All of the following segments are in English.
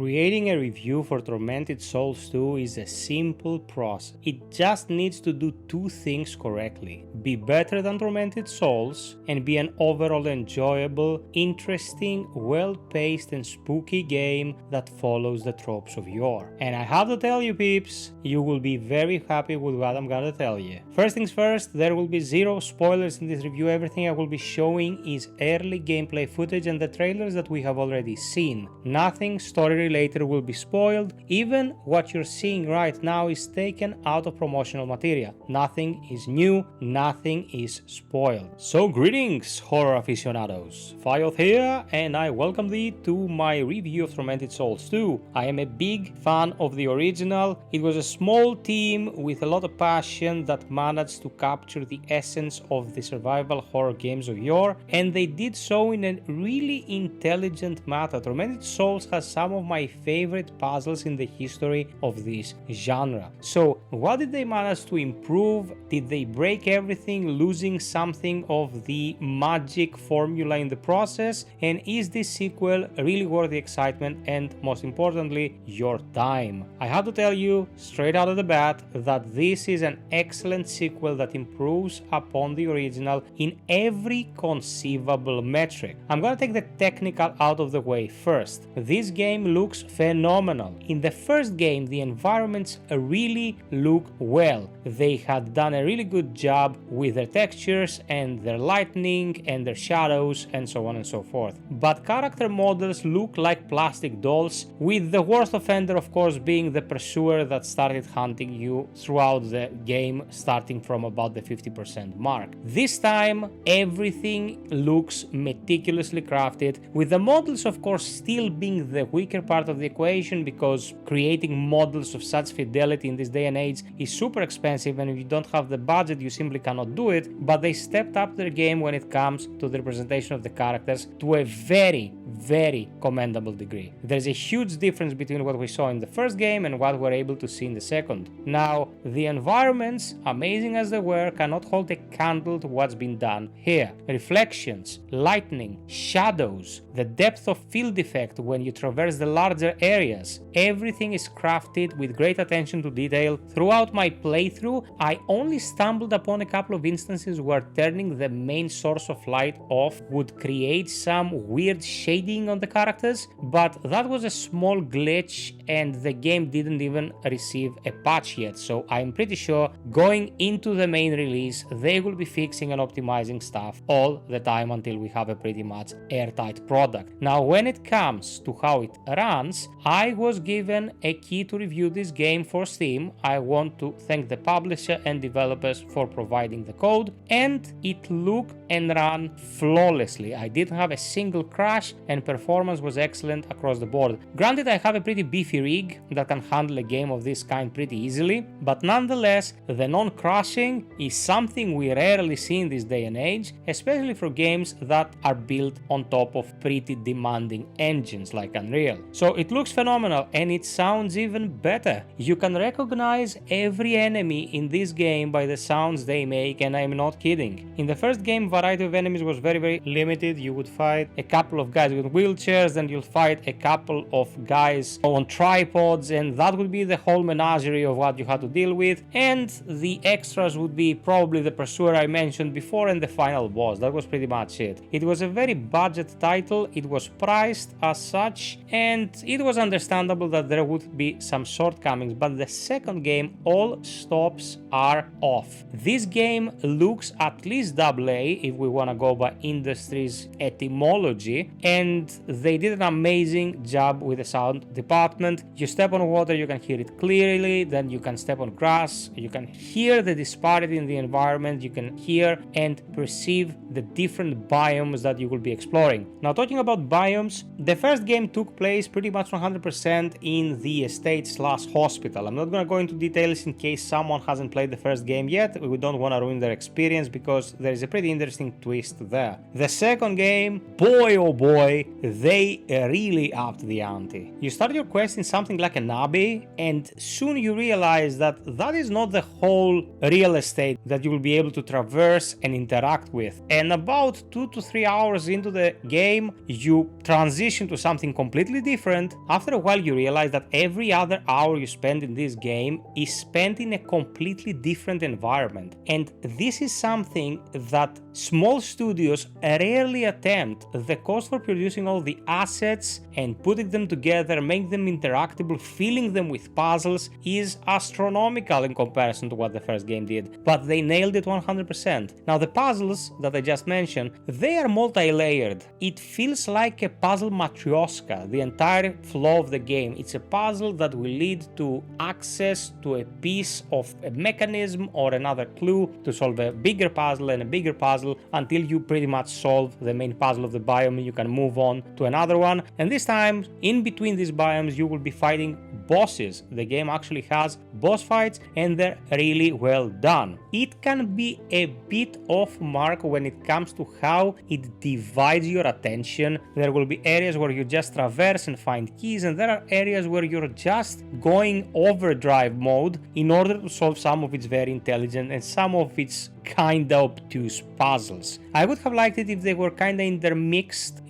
Creating a review for Tormented Souls 2 is a simple process. It just needs to do two things correctly: be better than Tormented Souls and be an overall enjoyable, interesting, well-paced and spooky game that follows the tropes of yore. And I have to tell you peeps, you will be very happy with what I'm gonna tell you. First things first, there will be zero spoilers in this review. Everything I will be showing is early gameplay footage and the trailers that we have already seen. Nothing story related will be spoiled. Even what you're seeing right now is taken out of promotional material. Nothing is new, nothing is spoiled. So greetings horror aficionados, FiOth here, and I welcome thee to my review of Tormented Souls 2. I am a big fan of the original. It was a small team with a lot of passion that managed to capture the essence of the survival horror games of yore, and they did so in a really intelligent manner. Tormented Souls has some of my favorite puzzles in the history of this genre. So what did they manage to improve? Did they break everything, losing something of the magic formula in the process? And is this sequel really worth the excitement and, most importantly, your time? I have to tell you straight out of the bat that this is an excellent sequel that improves upon the original in every conceivable metric. I'm gonna take the technical out of the way first. This game looks phenomenal. In the first game, the environments really look well. They had done a really good job with their textures and their lighting and their shadows and so on and so forth. But character models look like plastic dolls, with the worst offender of course being the pursuer that started hunting you throughout the game, starting from about the 50% mark. This time everything looks meticulously crafted, with the models of course still being the weaker part of the equation, because creating models of such fidelity in this day and age is super expensive, and if you don't have the budget you simply cannot do it. But they stepped up their game when it comes to the representation of the characters to a very commendable degree. There's a huge difference between what we saw in the first game and what we're able to see in the second. Now, the environments, amazing as they were, cannot hold a candle to what's been done here. Reflections, lightning, shadows, the depth of field effect when you traverse the larger areas, everything is crafted with great attention to detail. Throughout my playthrough, I only stumbled upon a couple of instances where turning the main source of light off would create some weird shading on the characters, but that was a small glitch and the game didn't even receive a patch yet, so I'm pretty sure going into the main release they will be fixing and optimizing stuff all the time until we have a pretty much airtight product. Now, when it comes to how it runs, I was given a key to review this game for Steam. I want to thank the publisher and developers for providing the code, and it looked and ran flawlessly. I didn't have a single crash and performance was excellent across the board. Granted, I have a pretty beefy rig that can handle a game of this kind pretty easily, but nonetheless, the non-crashing is something we rarely see in this day and age, especially for games that are built on top of pretty demanding engines like Unreal. So it looks phenomenal and it sounds even better. You can recognize every enemy in this game by the sounds they make, and I'm not kidding. In the first game, variety of enemies was very limited. You would fight a couple of guys with wheelchairs, then you'll fight a couple of guys on tripods, and that would be the whole menagerie of what you had to deal with. And the extras would be probably the pursuer I mentioned before and the final boss. That was pretty much it. It was a very budget title, it was priced as such, and it was understandable that there would be some shortcomings, but the second game all stops are off. This game looks at least AA if we want to go by industry's etymology, and they did an amazing job with the sound department. You step on water, you can hear it clearly, then you can step on grass, you can hear the disparity in the environment, you can hear and perceive the different biomes that you will be exploring. Now, talking about biomes, the first game took place pretty much 100% in the estate/hospital. I'm not going to go into details in case someone hasn't played the first game yet. We don't want to ruin their experience because there is a pretty interesting twist there. The second game, boy oh boy, gameplay, they really upped the ante. You start your quest in something like an abbey, and soon you realize that that is not the whole real estate that you will be able to traverse and interact with. And about 2 to 3 hours into the game, you transition to something completely different. After a while, you realize that every other hour you spend in this game is spent in a completely different environment. And this is something that small studios rarely attempt. The cost for producing all the assets and putting them together, making them interactable, filling them with puzzles is astronomical in comparison to what the first game did. But they nailed it 100%. Now the puzzles that I just mentioned, they are multi-layered. It feels like a puzzle matryoshka, the entire flow of the game. It's a puzzle that will lead to access to a piece of a mechanism or another clue to solve a bigger puzzle and a bigger puzzle until you pretty much solve the main puzzle of the biome. You can move on to another one, and this time in between these biomes you will be fighting bosses. The game actually has boss fights and they're really well done. It can be a bit off mark when it comes to how it divides your attention. There will be areas where you just traverse and find keys, and there are areas where you're just going overdrive mode in order to solve some of its very intelligent and some of its kinda obtuse puzzles. I would have liked it if they were kinda intermixed,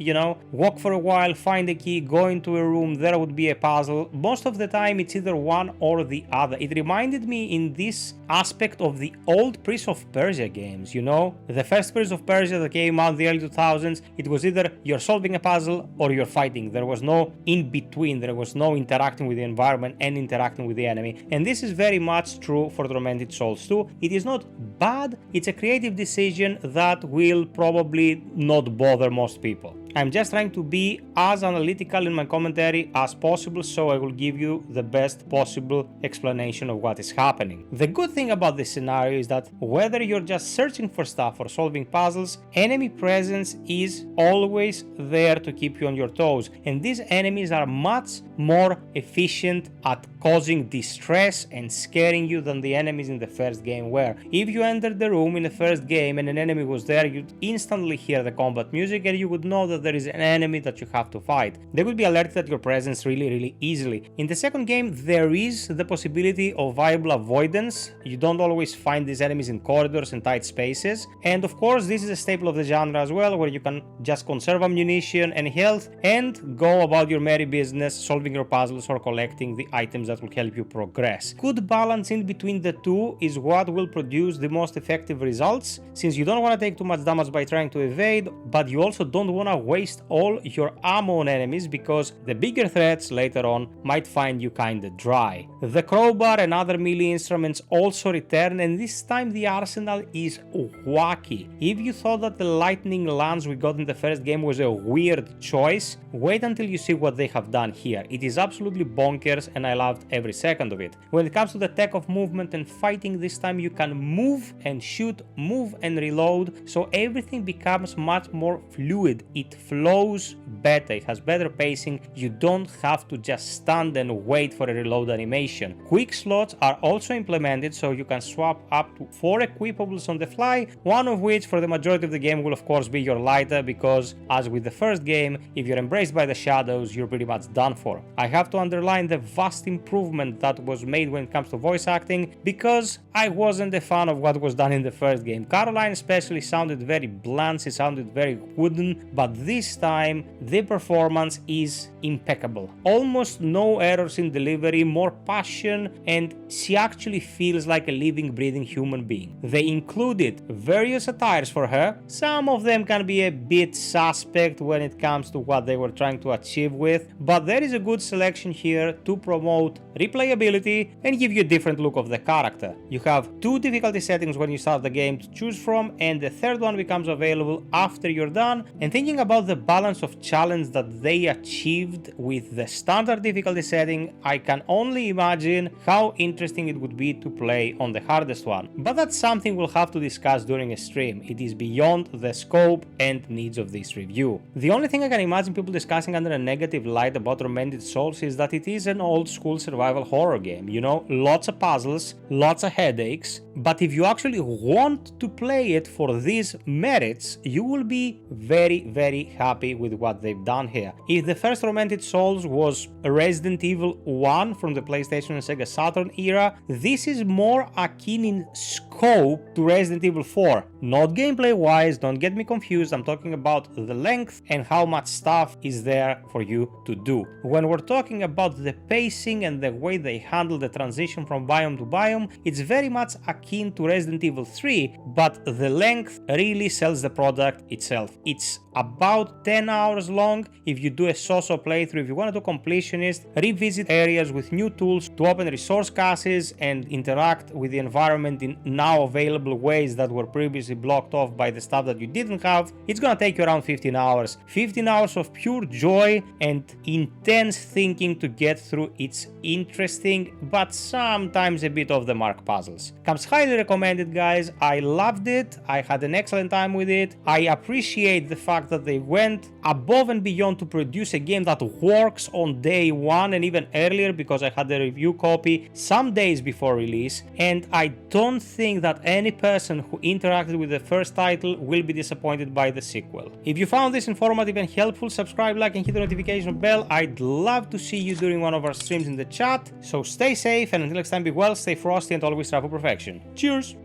walk for a while, find a key, go into a room, there would be a puzzle. Most of the time it's either one or the other. It reminded me in this aspect of the old Prince of Persia games, The first Prince of Persia that came out in the early 2000s, it was either you're solving a puzzle or you're fighting. There was no in between, there was no interacting with the environment and interacting with the enemy. And this is very much true for Tormented Souls 2. It is not bad, it's a creative decision that will probably not bother most people. I'm just trying to be as analytical in my commentary as possible, so I will give you the best possible explanation of what is happening. The good thing about this scenario is that whether you're just searching for stuff or solving puzzles, enemy presence is always there to keep you on your toes, and these enemies are much more efficient at causing distress and scaring you than the enemies in the first game were. If you entered the room in the first game and an enemy was there, you'd instantly hear the combat music and you would know that there is an enemy that you have to fight. They would be alerted at your presence really easily. In the second game, there is the possibility of viable avoidance. You don't always find these enemies in corridors and tight spaces. And of course, this is a staple of the genre as well, where you can just conserve ammunition and health and go about your merry business, solving your puzzles or collecting the items that will help you progress. Good balance in between the two is what will produce the most effective results, since you don't want to take too much damage by trying to evade, but you also don't want to waste all your ammo on enemies because the bigger threats later on might find you kinda dry. The crowbar and other melee instruments also return, and this time the arsenal is wacky. If you thought that the lightning lance we got in the first game was a weird choice, wait until you see what they have done here. It is absolutely bonkers and I loved every second of it. When it comes to the tech of movement and fighting, this time you can move and shoot, move and reload, so everything becomes much more fluid. It flows better, it has better pacing, you don't have to just stand and wait for a reload animation. Quick slots are also implemented, so you can swap up to 4 equipables on the fly, one of which for the majority of the game will of course be your lighter, because as with the first game, if you're embraced by the shadows, you're pretty much done for. I have to underline the vast improvement that was made when it comes to voice acting, because I wasn't a fan of what was done in the first game. Caroline especially sounded very blunt, she sounded very wooden, but this time the performance is impeccable. Almost no errors in delivery, more passion, and she actually feels like a living, breathing human being. They included various attires for her. Some of them can be a bit suspect when it comes to what they were trying to achieve with, but there is a good selection here to promote replayability and give you a different look of the character. You have 2 difficulty settings when you start the game to choose from, and the third one becomes available after you're done. And thinking about the balance of challenge that they achieved with the standard difficulty setting, I can only imagine how interesting it would be to play on the hardest one. But that's something we'll have to discuss during a stream. It is beyond the scope and needs of this review. The only thing I can imagine people discussing under a negative light about Tormented Souls is that it is an old school survival horror game, lots of puzzles, lots of headaches, but if you actually want to play it for these merits, you will be very happy with what they've done here. If the first Tormented Souls was Resident Evil 1 from the PlayStation and Sega Saturn era, this is more akin in scope to Resident Evil 4. Not gameplay wise, don't get me confused, I'm talking about the length and how much stuff is there for you to do. When we're talking about the pacing and the way they handle the transition from biome to biome, it's very much akin to Resident Evil 3, but the length really sells the product itself. It's about 10 hours long if you do a so-so playthrough. If you want to do completionist, revisit areas with new tools to open resource caches and interact with the environment in now available ways that were previously blocked off by the stuff that you didn't have, it's gonna take you around 15 hours. 15 hours of pure joy and intense thinking to get through its interesting but sometimes a bit off the mark puzzles. Comes highly recommended, guys. I loved it. I had an excellent time with it. I appreciate the fact that they went above and beyond to produce a game that works on day one and even earlier, because I had the review copy some days before release, and I don't think that any person who interacted with the first title will be disappointed by the sequel. If you found this informative and helpful, subscribe, like, and hit the notification bell. I'd love to see you during one of our streams in the chat. So stay safe, and until next time, be well, stay frosty, and always strive for perfection. Cheers!